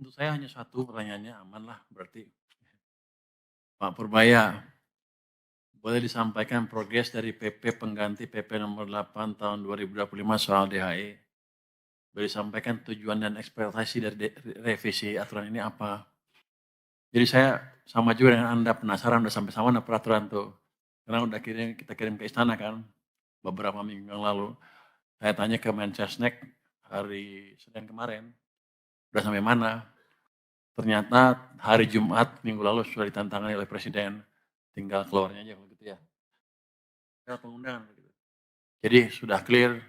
Untuk saya hanya satu pertanyaannya, aman lah berarti. Pak Purbaya, boleh disampaikan progres dari PP pengganti PP nomor 8 tahun 2025 soal DHE? Boleh disampaikan tujuan dan ekspektasi dari revisi aturan ini apa? Jadi saya sama juga dengan Anda penasaran udah sampai sama mana peraturan tuh. Karena udah kita kirim ke istana kan beberapa minggu yang lalu. Saya tanya ke Mensesnek hari Senin kemarin, udah sampai mana? Ternyata hari Jumat minggu lalu sudah ditantangani oleh Presiden, tinggal keluarnya aja kalau gitu ya. Tinggal pengundangan begitu. Jadi sudah clear,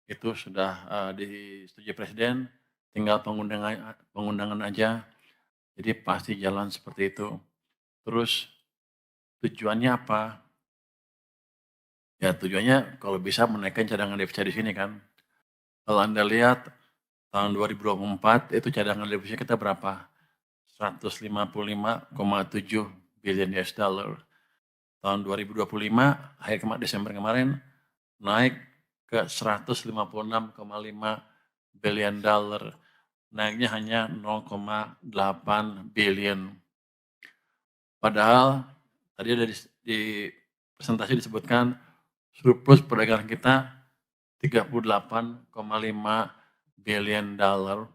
itu sudah disetujui Presiden, tinggal pengundangan aja. Jadi pasti jalan seperti itu. Terus tujuannya apa? Ya tujuannya kalau bisa menaikkan cadangan devisa di sini kan. Kalau Anda lihat tahun 2024 itu cadangan devisa kita berapa? 155,7 billion US dollar. Tahun 2025 akhir Desember kemarin naik ke 156,5 billion dollar. Naiknya hanya 0,8 billion. Padahal tadi ada di presentasi disebutkan surplus perdagangan kita 38,5 billion dollar.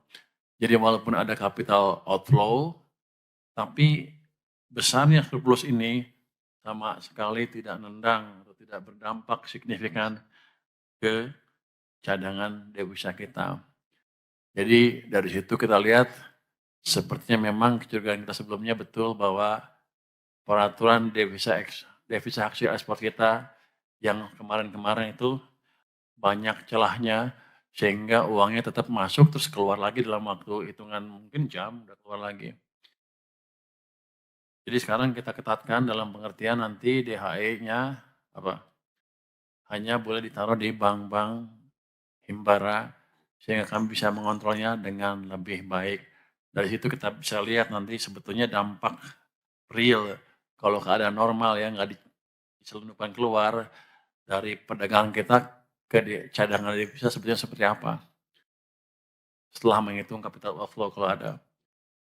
Jadi walaupun ada capital outflow, tapi besarnya surplus ini sama sekali tidak nendang atau tidak berdampak signifikan ke cadangan devisa kita. Jadi dari situ kita lihat sepertinya memang kecurigaan kita sebelumnya betul bahwa peraturan devisa hasil ekspor kita yang kemarin-kemarin itu banyak celahnya sehingga uangnya tetap masuk terus keluar lagi dalam waktu hitungan mungkin jam udah keluar lagi. Jadi sekarang kita ketatkan dalam pengertian nanti DHE-nya apa? Hanya boleh ditaruh di bank-bank himbara sehingga kami bisa mengontrolnya dengan lebih baik. Dari situ kita bisa lihat nanti sebetulnya dampak real kalau keadaan normal ya nggak diselundupkan keluar dari perdagangan kita ke cadangan devisa sebetulnya seperti apa setelah menghitung capital outflow kalau ada.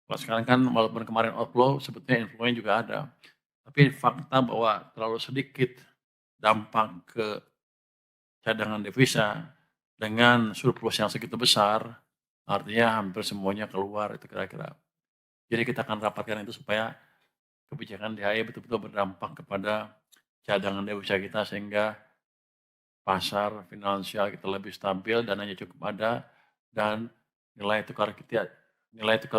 Kalau sekarang kan walaupun kemarin outflow sebetulnya inflow-nya juga ada. Tapi fakta bahwa terlalu sedikit dampak ke cadangan devisa dengan surplus yang segitu besar, artinya hampir semuanya keluar itu kira-kira. Jadi kita akan rapatkan itu supaya kebijakan DHE betul-betul berdampak kepada cadangan devisa kita sehingga pasar finansial kita lebih stabil, dananya cukup ada, dan nilai tukar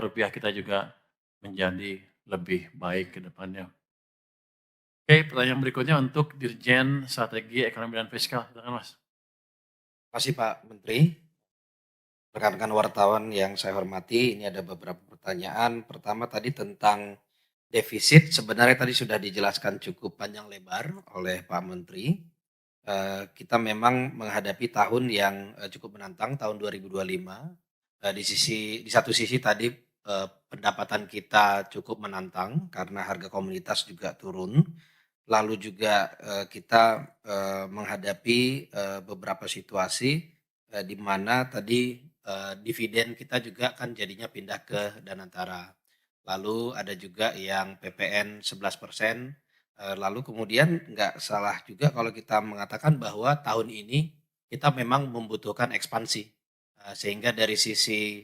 rupiah kita juga menjadi lebih baik ke depannya. Oke, pertanyaan berikutnya untuk Dirjen Strategi Ekonomi dan Fiskal. Silakan Mas. Terima kasih Pak Menteri. Rekan-rekan wartawan yang saya hormati, ini ada beberapa pertanyaan. Pertama tadi tentang defisit, sebenarnya tadi sudah dijelaskan cukup panjang lebar oleh Pak Menteri. Kita memang menghadapi tahun yang cukup menantang, tahun 2025. Di satu sisi tadi pendapatan kita cukup menantang karena harga komoditas juga turun. Lalu juga kita menghadapi beberapa situasi di mana tadi dividen kita juga kan jadinya pindah ke Danantara. Lalu ada juga yang PPN 11%. Lalu kemudian nggak salah juga kalau kita mengatakan bahwa tahun ini kita memang membutuhkan ekspansi. Sehingga dari sisi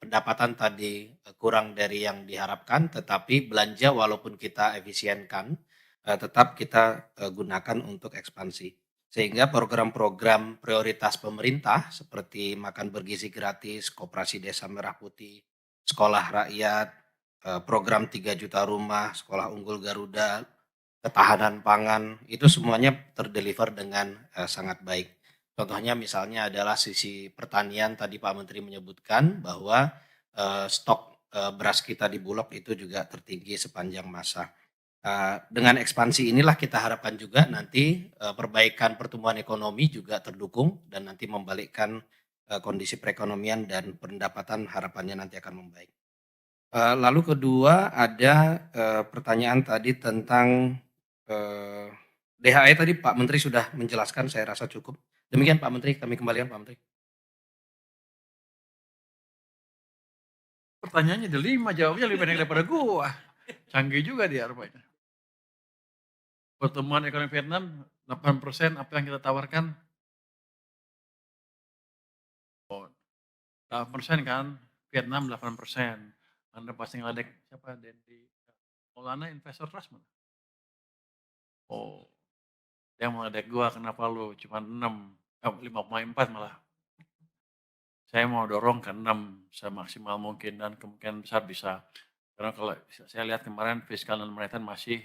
pendapatan tadi kurang dari yang diharapkan, tetapi belanja walaupun kita efisienkan, tetap kita gunakan untuk ekspansi. Sehingga program-program prioritas pemerintah seperti makan bergizi gratis, Koperasi Desa Merah Putih, sekolah rakyat, program 3 juta rumah, sekolah unggul Garuda, ketahanan pangan, itu semuanya terdeliver dengan sangat baik. Contohnya misalnya adalah sisi pertanian, tadi Pak Menteri menyebutkan bahwa stok beras kita di Bulog itu juga tertinggi sepanjang masa. Dengan ekspansi inilah kita harapkan juga nanti perbaikan pertumbuhan ekonomi juga terdukung dan nanti membalikkan kondisi perekonomian dan pendapatan harapannya nanti akan membaik. Lalu kedua ada pertanyaan tadi tentang DHE tadi Pak Menteri sudah menjelaskan, saya rasa cukup. Demikian Pak Menteri, kami kembalikan Pak Menteri. Pertanyaannya ada 5, jawabnya lebih pendek daripada gua. Canggih juga dia rupanya. Pertumbuhan ekonomi Vietnam 8%, apa yang kita tawarkan? Oh, 8% kan, Vietnam 8%. Anda pasti ngeledek siapa? Dendi Maulana investor trust mana? Oh, dia ngeledek gua, kenapa lu cuma 6, 5,4 malah. Saya mau dorong ke 6 semaksimal mungkin dan kemungkinan besar bisa. Karena kalau saya lihat kemarin fiskal dan moneter masih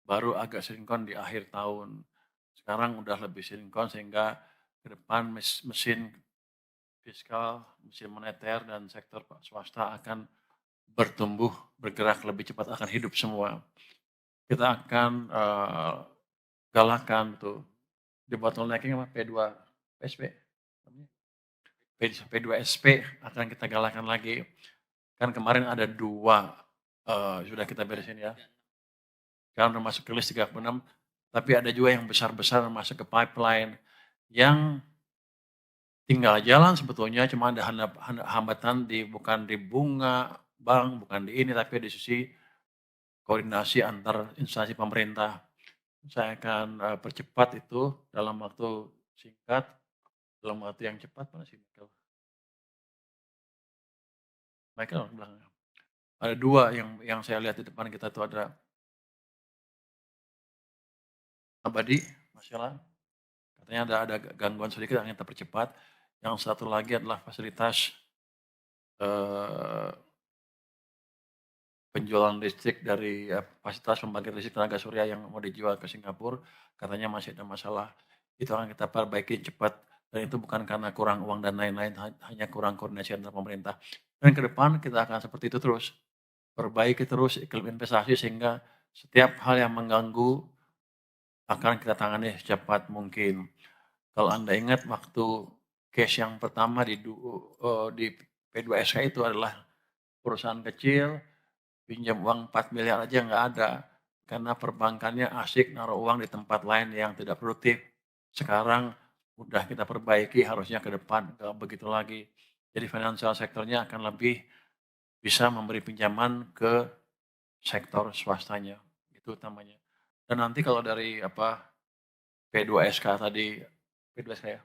baru agak sinkron di akhir tahun. Sekarang udah lebih sinkron sehingga ke depan mesin fiskal, mesin moneter dan sektor swasta akan bertumbuh, bergerak lebih cepat, akan hidup semua. Kita akan galakan tuh di bottlenecking apa P2 PSP. P2SP akan kita galakan lagi. Kan kemarin ada 2 sudah kita beresin ya. Sekarang udah masuk ke list 36, tapi ada juga yang besar-besar masuk ke pipeline yang tinggal jalan sebetulnya, cuma ada hambatan bukan di bunga bank, bukan di ini, tapi di sisi koordinasi antar instansi pemerintah. Saya akan percepat itu dalam waktu singkat, dalam waktu yang cepat. Mana sih Michael? Michael belakang. Ada 2 yang saya lihat di depan kita itu ada Abadi, masalah. Katanya ada gangguan sedikit yang kita percepat. Yang satu lagi adalah fasilitas penjualan listrik dari fasilitas pembangkit listrik tenaga surya yang mau dijual ke Singapura, katanya masih ada masalah. Itu akan kita perbaiki cepat dan itu bukan karena kurang uang dan lain-lain, hanya kurang koordinasi antar pemerintah. Dan ke depan kita akan seperti itu terus, perbaiki terus iklim investasi sehingga setiap hal yang mengganggu akan kita tangani secepat mungkin. Kalau Anda ingat waktu case yang pertama di P2SK itu adalah perusahaan kecil, pinjam uang 4 miliar aja nggak ada, karena perbankannya asik naruh uang di tempat lain yang tidak produktif. Sekarang udah kita perbaiki, harusnya ke depan nggak begitu lagi. Jadi financial sektornya akan lebih bisa memberi pinjaman ke sektor swastanya, itu utamanya. Dan nanti kalau dari P2SK tadi, P2SK ya?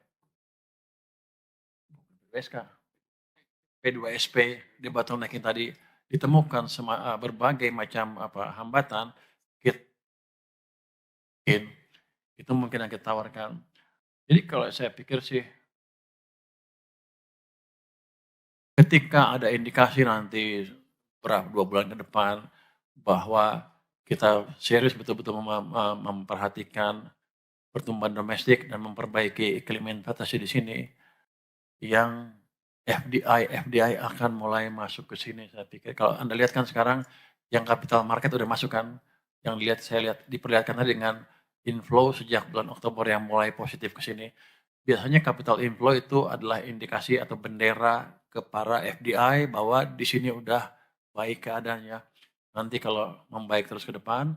P2SK, P2SP di bottlenecking tadi ditemukan berbagai macam hambatan, itu mungkin yang kita tawarkan. Jadi kalau saya pikir sih, ketika ada indikasi nanti 2 bulan ke depan bahwa kita serius betul-betul memperhatikan pertumbuhan domestik dan memperbaiki iklim investasi di sini, yang FDI akan mulai masuk ke sini saya pikir. Kalau Anda lihat kan sekarang yang capital market udah masuk kan, saya lihat diperlihatkan tadi dengan inflow sejak bulan Oktober yang mulai positif ke sini. Biasanya capital inflow itu adalah indikasi atau bendera ke para FDI bahwa di sini udah baik keadaannya. Nanti kalau membaik terus ke depan,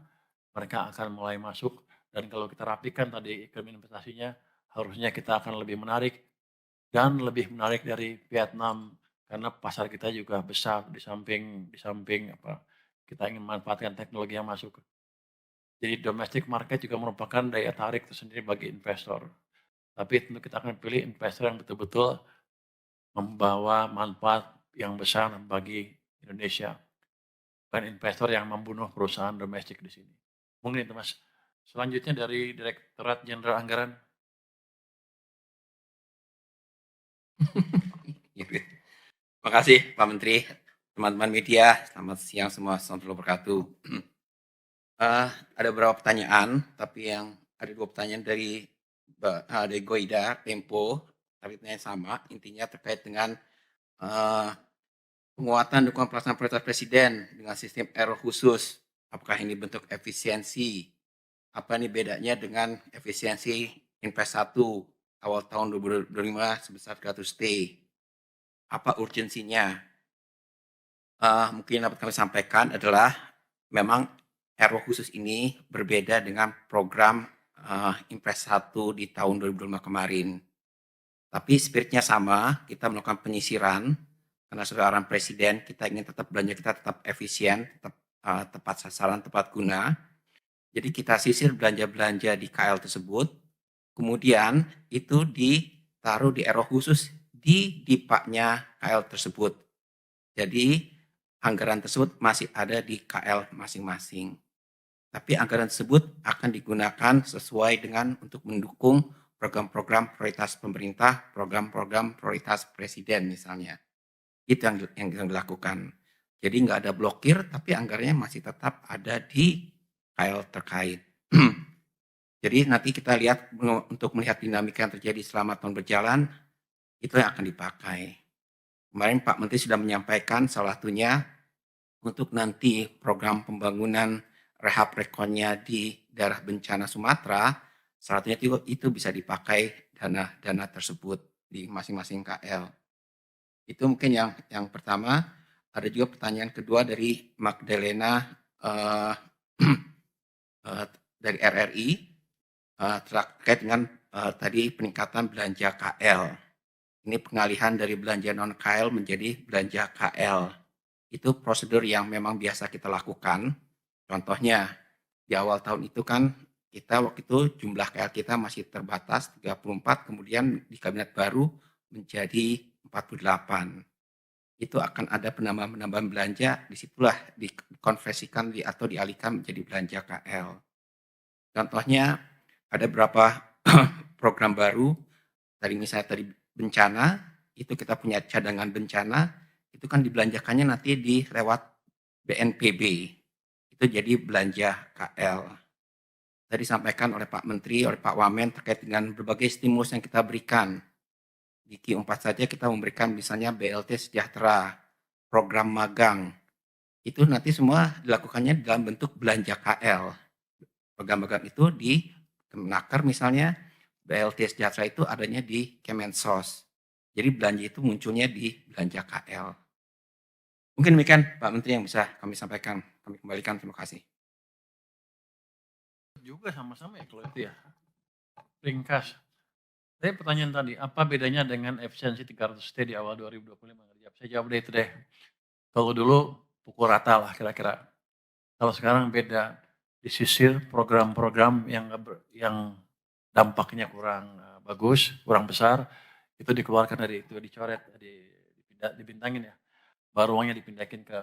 mereka akan mulai masuk dan kalau kita rapikan tadi iklim investasinya, harusnya kita akan lebih menarik dan lebih menarik dari Vietnam karena pasar kita juga besar di samping kita ingin memanfaatkan teknologi yang masuk. Jadi domestic market juga merupakan daya tarik tersendiri bagi investor. Tapi tentu kita akan pilih investor yang betul-betul membawa manfaat yang besar bagi Indonesia. Bukan investor yang membunuh perusahaan domestik di sini. Mungkin itu Mas. Selanjutnya dari Direktorat Jenderal Anggaran. Terima kasih Pak Menteri, teman-teman media, selamat siang semua, assalamualaikum warahmatullahi wabarakatuh. Ada beberapa pertanyaan, tapi yang ada 2 pertanyaan dari Goida, Tempo, tapi pertanyaan sama, intinya terkait dengan penguatan dukungan pelaksanaan prioritas Presiden dengan sistem error khusus. Apakah ini bentuk efisiensi? Apa ini bedanya dengan efisiensi Invest 1 awal tahun 2025 sebesar 300T? Apa urgensinya? Mungkin dapat kami sampaikan adalah memang RW khusus ini berbeda dengan program Invest 1 di tahun 2025 kemarin. Tapi spiritnya sama, kita melakukan penyisiran karena sudah arahan presiden, kita ingin tetap belanja kita tetap efisien, tetap tepat sasaran, tepat guna. Jadi kita sisir belanja-belanja di KL tersebut, kemudian itu ditaruh di RO khusus di dipaknya KL tersebut. Jadi anggaran tersebut masih ada di KL masing-masing. Tapi anggaran tersebut akan digunakan sesuai dengan untuk mendukung program-program prioritas pemerintah, program-program prioritas presiden misalnya. Itu yang kita lakukan. Jadi nggak ada blokir, tapi anggarannya masih tetap ada di KL terkait. Jadi nanti kita lihat untuk melihat dinamika yang terjadi selama tahun berjalan, itu yang akan dipakai. Kemarin Pak Menteri sudah menyampaikan salah satunya untuk nanti program pembangunan rehab rekonnya di daerah bencana Sumatera, salah satunya itu bisa dipakai dana tersebut di masing-masing KL. Itu mungkin yang pertama. Ada juga pertanyaan kedua dari Magdalena dari RRI terkait dengan tadi peningkatan belanja KL. Ini pengalihan dari belanja non KL menjadi belanja KL. Itu prosedur yang memang biasa kita lakukan. Contohnya di awal tahun itu kan kita waktu itu jumlah KL kita masih terbatas 34, kemudian di kabinet baru menjadi 48. Itu akan ada penambahan belanja, disitulah dikonversikan atau dialihkan menjadi belanja KL. Contohnya ada beberapa program baru, misalnya bencana, itu kita punya cadangan bencana, itu kan dibelanjakannya nanti lewat BNPB, itu jadi belanja KL. Tadi disampaikan oleh Pak Menteri, oleh Pak Wamen terkait dengan berbagai stimulus yang kita berikan. Di Q4 saja kita memberikan misalnya BLT Sejahtera, program magang. Itu nanti semua dilakukannya dalam bentuk belanja KL. Program magang itu di Kemenaker misalnya, BLT Sejahtera itu adanya di Kemensos. Jadi belanja itu munculnya di belanja KL. Mungkin demikian Pak Menteri yang bisa kami sampaikan. Kami kembalikan, terima kasih. Juga sama-sama ya kalau itu ya. Ringkas. Tapi pertanyaan tadi, apa bedanya dengan efisiensi 300T di awal 2025? Saya jawab deh itu deh. Kalau dulu pukul rata lah kira-kira. Kalau sekarang beda, disisir program-program yang dampaknya kurang bagus, kurang besar, itu dikeluarkan dari itu, dicoret, dibintangin ya. Baru uangnya dipindahin ke